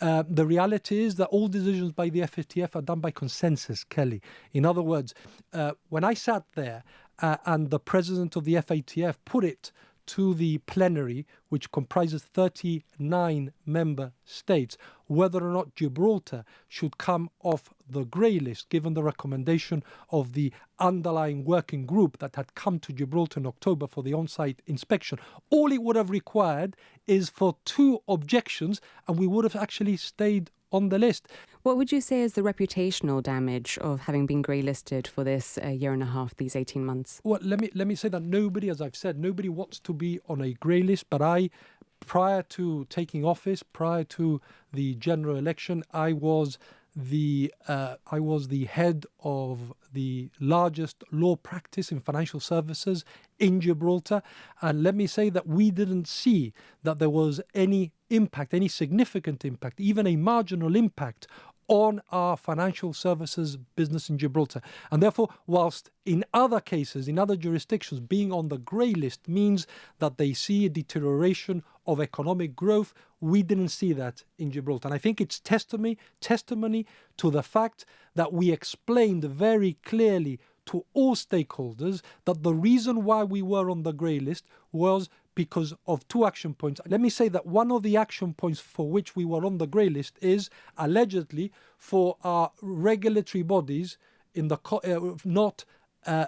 The reality is that all decisions by the FATF are done by consensus, Kelly. In other words, when I sat there and the president of the FATF put it to the plenary, which comprises 39 member states, whether or not Gibraltar should come off the grey list, given the recommendation of the underlying working group that had come to Gibraltar in October for the on-site inspection. All it would have required is for 2 objections, and we would have actually stayed on the list. What would you say is the reputational damage of having been grey-listed for this year and a half, these 18 months? Well, let me say that nobody, as I've said, nobody wants to be on a grey list, but prior to taking office, prior to the general election, I was the head of the largest law practice in financial services in Gibraltar. And let me say that we didn't see that there was any impact, any significant impact, even a marginal impact on our financial services business in Gibraltar. And therefore, whilst in other cases, in other jurisdictions, being on the grey list means that they see a deterioration of economic growth, we didn't see that in Gibraltar. And I think it's testimony to the fact that we explained very clearly to all stakeholders that the reason why we were on the grey list was because of 2 action points. Let me say that one of the action points for which we were on the grey list is allegedly for our regulatory bodies in the not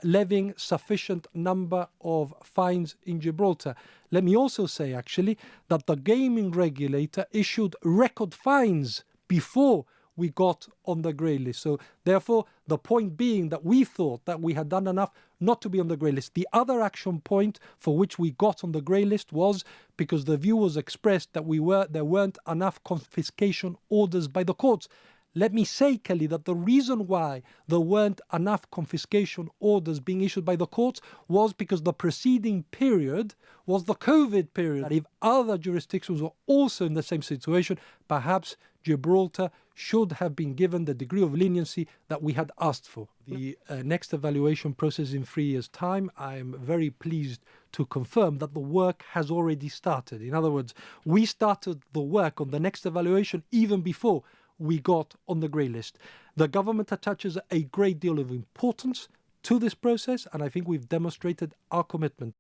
levying sufficient number of fines in Gibraltar. Let me also say, actually, that the gaming regulator issued record fines before we got on the grey list. So therefore, the point being that we thought that we had done enough not to be on the grey list. The other action point for which we got on the grey list was because the view was expressed that there weren't enough confiscation orders by the courts. Let me say, Kelly, that the reason why there weren't enough confiscation orders being issued by the courts was because the preceding period was the COVID period. If other jurisdictions were also in the same situation, perhaps Gibraltar should have been given the degree of leniency that we had asked for. The next evaluation process in 3 years' time, I am very pleased to confirm that the work has already started. In other words, we started the work on the next evaluation even before we got on the grey list. The government attaches a great deal of importance to this process, and I think we've demonstrated our commitment.